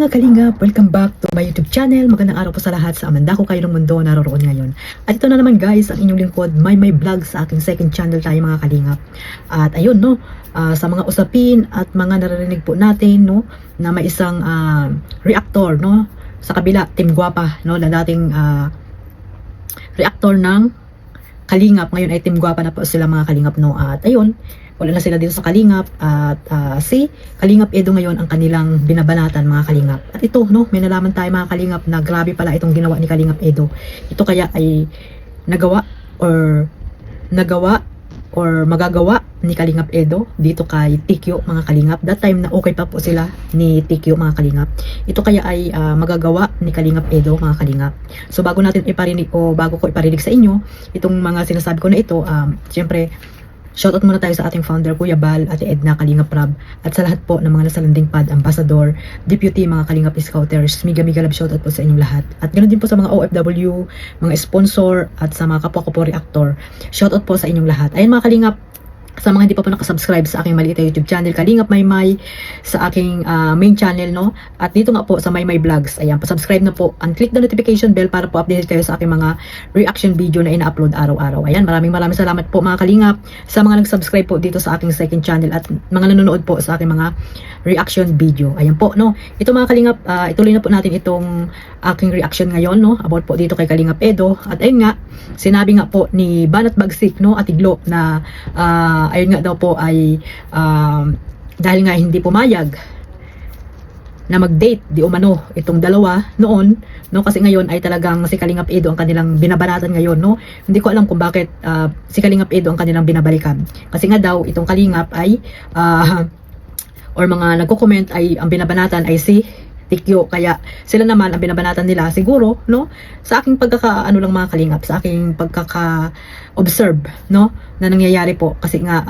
mga kalingap, welcome back to my YouTube channel. Magandang araw po sa lahat sa amanda ko kayo ng mundo naroroon ngayon. At ito na naman guys, ang inyong lingkod, my vlog sa aking second channel tayo mga kalingap. At ayun no, sa mga usapin at mga naririnig po natin no, na may isang reactor no, sa kabila, Team Guapa no, na dating reactor ng Kalingap. Ngayon ay Team Guapa na po sila mga kalingap no. At ayun, wala na sila dito sa Kalingap at si Kalingap Edo ngayon ang kanilang binabanatan mga kalingap. At ito no, may nalaman tayo mga kalingap na grabe pala itong ginawa ni Kalingap Edo. Ito kaya ay nagawa or magagawa ni Kalingap Edo dito kay Tikyo mga kalingap. That time na okay pa po sila ni Tikyo mga kalingap. Ito kaya ay magagawa ni Kalingap Edo mga kalingap. So bago natin iparinig o bago ko iparinig sa inyo itong mga sinasabi ko na ito, siyempre shoutout muna tayo sa ating founder, Kuya Bal, Ate Edna, Kalingap Rab, at sa lahat po ng mga nasa landing pad, ambassador, deputy, mga Kalingap Scouters, miga love shoutout po sa inyong lahat. At ganoon din po sa mga OFW, mga sponsor, at sa mga kapwa ko po reactor. Shoutout po sa inyong lahat. Ayun mga Kalingap, sa mga hindi pa po nakasubscribe sa aking maliit na YouTube channel, Kalingap Maymay, sa aking main channel, no? At dito nga po sa Maymay Vlogs, ayan, pa-subscribe na po and click the notification bell para po updated kayo sa aking mga reaction video na ina-upload araw-araw. Ayan, maraming salamat po mga Kalingap sa mga nag-subscribe po dito sa aking second channel at mga nanonood po sa aking mga reaction video. Ayan po, no? Ito mga Kalingap, ituloy na po natin itong aking reaction ngayon, no? About po dito kay Kalingap Edo. At ayun nga, sinabi nga po ni Banat Bagsik, no? At Iglo na ayun nga daw po ay dahil nga hindi pumayag na mag-date di umano itong dalawa noon no, kasi ngayon ay talagang si Kalingap Edo ang kanilang binabanatan ngayon no. Hindi ko alam kung bakit si Kalingap Edo ang kanilang binabalikan, kasi nga daw itong Kalingap ay or mga nagko-comment ay ang binabanatan ay si Tikyo, kaya sila naman ang binabanatan nila siguro no, sa aking pagkakaano lang mga kalingap, sa aking pagkaka-observe no, na nangyayari po, kasi nga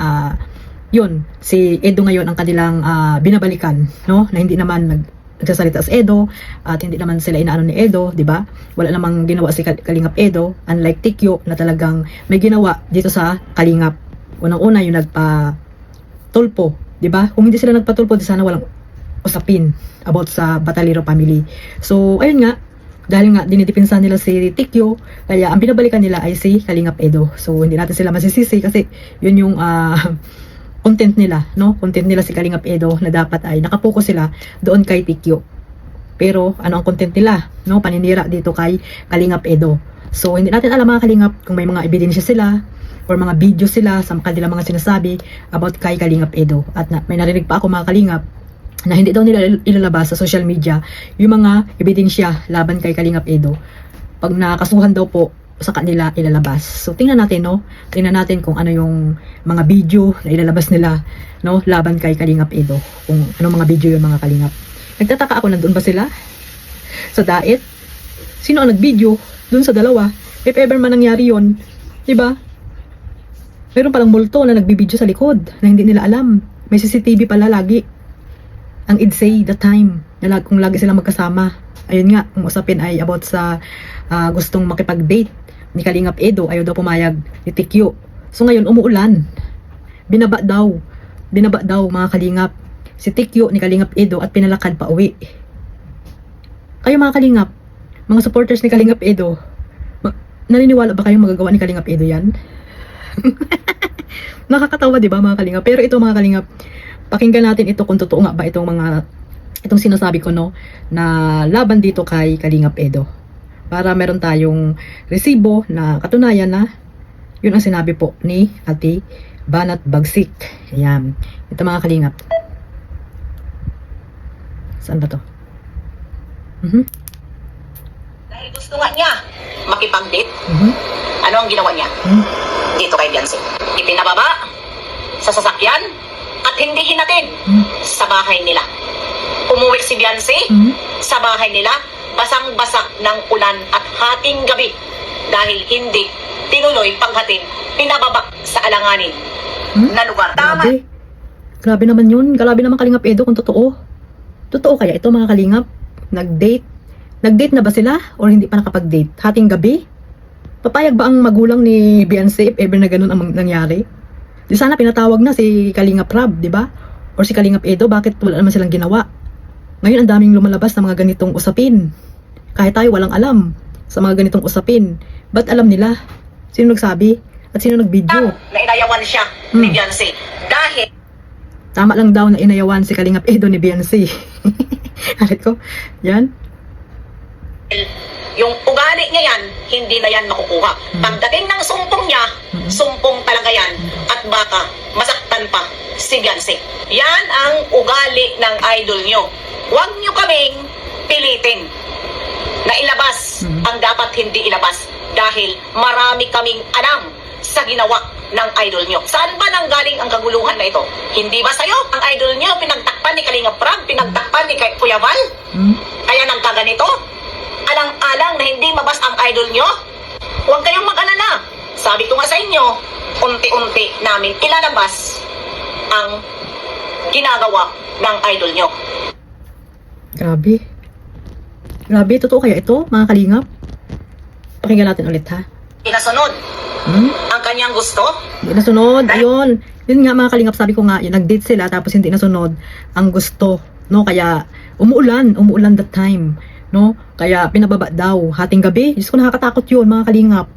yun, si Edo ngayon ang kanilang binabalikan no, na hindi naman nagsasalita si Edo at hindi naman sila inaano ni Edo, di ba? Wala namang ginawa si Kalingap Edo, unlike Tikyo na talagang may ginawa dito sa Kalingap. Unang-una yung nagpa-tulpo, di ba? Kung hindi sila nagpatulpo, di sana walang usapin about sa Batalero family. So ayun nga, dahil nga dinidipinsa nila si Tikyo, kaya ang binabalikan nila ay si Kalingap Edo. So hindi natin sila masisisi kasi yun yung content nila, no? Content nila si Kalingap Edo na dapat ay nakapokus sila doon kay Tikyo. Pero ano ang content nila, no? Paninira dito kay Kalingap Edo. So hindi natin alam mga kalingap kung may mga ebidensya sila or mga video sila sa kanilang mga sinasabi about kay Kalingap Edo. At may narinig pa ako mga kalingap na hindi daw nila ilalabas sa social media yung mga ebidensya laban kay Kalingap Edo. Pag nakasuhan daw po sa kanila ilalabas. So tingnan natin no, tingnan natin kung ano yung mga video na ilalabas nila no, laban kay Kalingap Edo. Kung ano mga video yung mga kalingap. Nagtataka ako, nandoon ba sila sa diet? Sino ang nag-video dun sa dalawa? If ever man nangyari yon, di ba? Meron palang multo na nagbibideo sa likod na hindi nila alam. May CCTV pala lagi. Ang IDSAY the time na kung lagi silang magkasama. Ayun nga, ang usapin ay about sa gustong makipag-date ni Kalingap Edo, ayaw daw pumayag ni Tikyo. So ngayon umuulan, binaba daw mga kalingap si Tikyo ni Kalingap Edo at pinalakad pa uwi. Kayo mga kalingap, mga supporters ni Kalingap Edo, naniniwala ba kayong magagawa ni Kalingap Edo yan? Nakakatawa diba mga kalingap? Pero ito mga kalingap, pakinggan natin ito kung totoo nga ba itong sinasabi ko no, na laban dito kay Kalingap Edo, para meron tayong resibo na katunayan na yun ang sinabi po ni Ate Banat Bagsik. Ayan, ito mga kalingap. Saan ba to? Dahil gusto nga niya makipag-date, ano ang ginawa niya? Dito kay Beyonce, ipinababa sa sasakyan at hindi hinatid sa bahay nila. Umuwi si Beyonce sa bahay nila, basang-basak ng ulan at hating gabi dahil hindi tinuloy paghatid, pinababa sa alanganin na lugar. Tama. Grabe naman yun. Grabe naman Kalingap Edo kung totoo. Totoo kaya ito mga kalingap? Nag-date na ba sila or hindi pa nakapag-date? Hating gabi? Papayag ba ang magulang ni Beyonce if ever na ganun ang nangyari? Di sana pinatawag na si Kalingap Rab, di ba? Or si Kalingap Edo, bakit wala naman silang ginawa? Ngayon, ang daming lumalabas na mga ganitong usapin. Kahit tayo walang alam sa mga ganitong usapin. Ba't alam nila? Sino nagsabi? At sino nag-video? Na inayawan siya ni Beyonce. Dahil Tama lang daw na inayawan si Kalingap Edo ni Beyonce. Alit ko, yan. yung ugali niya yan, hindi na yan makukuha. Pagdating ng sumpong niya, sumpong talaga yan. At baka masaktan pa si Beyonce. Yan ang ugali ng idol nyo. Huwag nyo kaming pilitin na ilabas ang dapat hindi ilabas. Dahil marami kaming alam sa ginawa ng idol nyo. Saan ba nanggaling ang kaguluhan na ito? Hindi ba sa'yo? Ang idol nyo, pinagtakpan ni Kalingap Rab, pinagtakpan ni Kuya Val? Kaya nagkaganito? Alang-alang na hindi mabas ang idol nyo? Huwag kayong mag-alala. Sabi ko nga sa inyo, unti-unti namin ilalabas ang ginagawa ng idol nyo. Grabe. Grabe, totoo kaya ito, mga Kalingap? Pakinggan natin ulit, ha? Inasunod ang kanyang gusto. Hindi nasunod, ayun. Yun nga, mga Kalingap, sabi ko nga, yun, nag-date sila, tapos hindi nasunod ang gusto, no? Kaya, umuulan that time, no? Kaya, pinababa daw, hating gabi. Diyos ko, nakakatakot yun, mga Kalingap.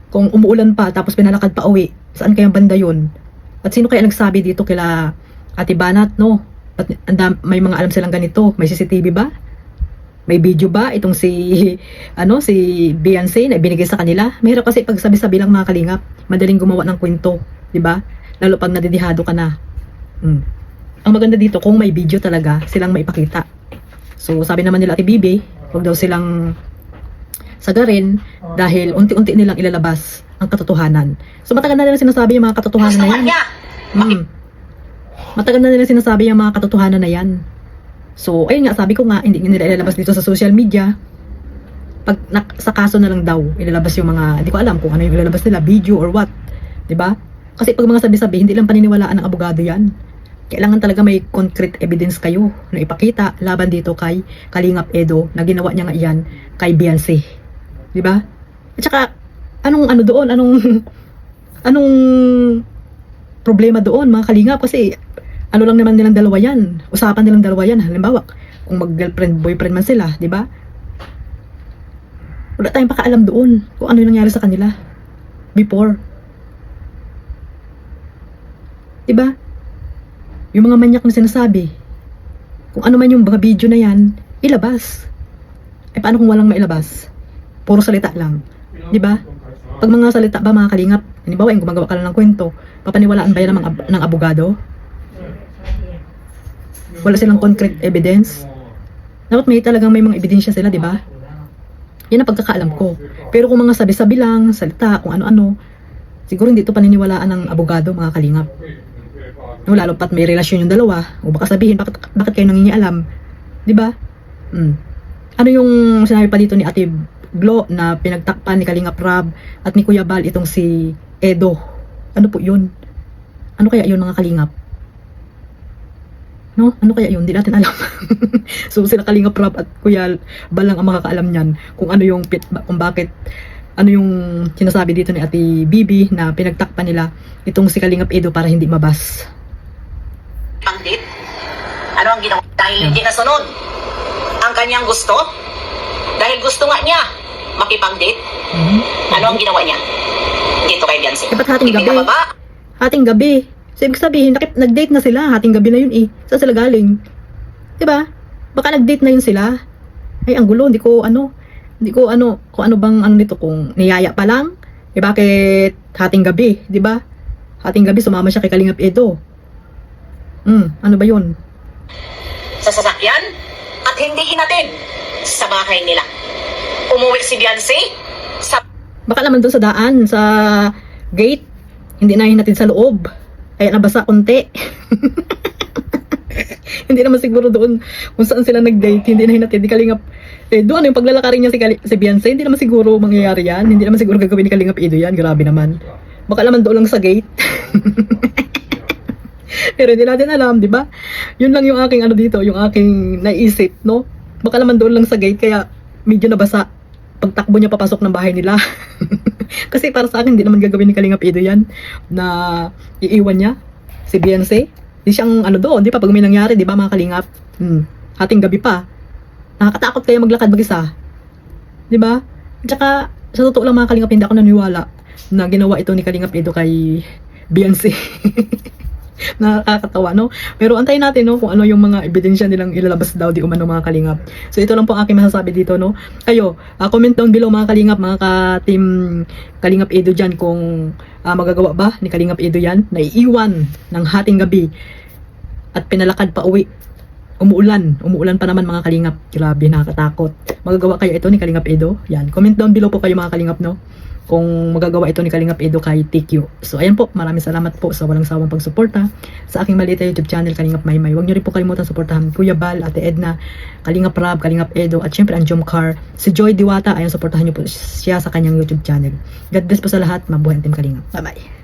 Kung umuulan pa, tapos pinalakad pa uwi, saan kayang banda yun? At sino kaya nagsabi dito kila Ate Banat, no? At may mga alam silang ganito, may CCTV ba? May video ba itong si Beyonce na ibinigay sa kanila? Mahirap kasi pag sabi-sabi lang, mga Kalingap, madaling gumawa ng kwento, 'di ba? Lalo pag nadidihado ka na. Ang maganda dito kung may video talaga silang maipakita. So sabi naman nila Ate Bibi, wag daw silang sagarin dahil unti-unti nilang ilalabas ang katotohanan. So matagal na nila sinasabi yung mga katotohanan na yan. Matagal na nila sinasabi yung mga katotohanan na yan. So, ayun nga, sabi ko nga, hindi nila ilalabas dito sa social media. Pag sa kaso na lang daw, ilalabas yung mga, hindi ko alam kung ano yung ilalabas nila, video or what. 'Di ba? Kasi pag mga sabi-sabi, hindi lang paniniwalaan ng abogado yan. Kailangan talaga may concrete evidence kayo na ipakita laban dito kay Kalingap Edo na ginawa niya nga iyan kay Beyonce. 'Di ba? At saka, anong doon? Anong problema doon, mga Kalingap? Kasi, ano lang naman nilang dalawa yan. Usapan nilang dalawa yan. Halimbawa, kung mag-girlfriend, boyfriend man sila, di ba? Wala tayong pakaalam doon kung ano yung nangyari sa kanila before. Di ba? Yung mga manyak na sinasabi, kung ano man yung mga video na yan, ilabas. Eh, paano kung walang mailabas? Puro salita lang. Di ba? Pag mga salita ba, mga Kalingap, halimbawa, yung gumagawa ka lang ng kwento, papaniwalaan ba yan ng abogado? Wala silang concrete evidence. Dapat may talagang may mga ebidensya sila, di ba? Yan ang pagkakaalam ko. Pero kung mga sabi-sabi lang, salita, kung ano-ano, siguro hindi ito paniniwalaan ng abogado, mga Kalingap. No, lalo pat may relasyon yung dalawa. O baka sabihin, bakit kayo nangingialam? Di ba? Ano yung sinabi pa dito ni Ate Glo na pinagtakpan ni Kalingap Rab at ni Kuya Bal itong si Edo? Ano po yun? Ano kaya yun, mga Kalingap? No? Ano kaya yun? Hindi natin alam. So sila Kalingap Rab at Kuya Bal lang ang makakaalam niyan kung ano yung kung bakit ano yung sinasabi dito ni Ate Bibi na pinagtakpan nila itong si Kalingap Edo para hindi mabas. Pandit, ano ang ginawa? Dahil hindi nasunod ang kanyang gusto, dahil gusto nga niya makipag-date, ano ang ginawa niya? Dito kay Beyonce. Dapat hating gabi. Ipinababa. Hating gabi. So, ibig sabihin, nag-date na sila. Hating gabi na yun eh. Saan sila galing? Diba? Baka nag-date na yun sila. Ay, ang gulo. Hindi ko kung ano bang ang nito. Kung niyaya pa lang. Eh, bakit hating gabi? Diba? Hating gabi, sumama siya kay Kalingap Edo. Ano ba yun? Sa sasakyan at hindi hinatid sa bahay nila. Umuwi si Beyonce sa Baka naman doon sa daan, sa gate. Hindi na hinatid sa loob. Kaya nabasa konti. Hindi naman siguro doon kung saan sila nag-date, hindi na hinatid ni Kalingap Edo. Ano yung paglalakarin niya si Beyonce, hindi naman siguro mangyayari yan. Hindi naman siguro gagawin ni Kalingap Edo yan. Grabe naman. Baka naman doon lang sa gate. Pero hindi natin alam, di ba? Yun lang yung aking dito, yung aking naisip, no? Baka naman doon lang sa gate, kaya medyo nabasa. Pagtakbo niya papasok ng bahay nila. Kasi para sa akin, hindi naman gagawin ni Kalingap Edo yan na iiwan niya si Beyonce. Di siyang doon, di pa pag may nangyari, di ba, mga Kalingap? hating gabi pa. Nakakatakot kayo maglakad mag-isa. 'Di ba? Tsaka sa totoo lang mga kalingap, hindi ako naniwala na ginawa ito ni Kalingap Edo kay Beyonce. Nakakatawa, no? Pero antayin natin, no, kung ano yung mga ebidensya nilang ilalabas daw di umano mga kalingap. So ito lang po ang aking masasabi dito, no? Kayo, comment down below mga kalingap, mga ka-team Kalingap Edo dyan, kung magagawa ba ni Kalingap Edo yan, na iiwan ng hating gabi at pinalakad pa uwi. Umuulan pa naman mga kalingap. Grabe, nakakatakot. Magagawa kaya ito ni Kalingap Edo? Yan, comment down below po kayo mga kalingap, no? Kung magagawa ito ni Kalingap Edo kay TQ. So ayan po, maraming salamat po sa walang sawang pagsuporta sa aking maliit na YouTube channel, Kalingap Maymay. Huwag niyo rin po kalimutan suportahan Kuya Bal, Ate Edna, Kalingap Rab, Kalingap Edo, at syempre ang Jomcar, si Joy Diwata. Ayan, suportahan niyo po siya sa kanyang YouTube channel. God bless po sa lahat. Mabuhay ang Team Kalingap. Bye bye.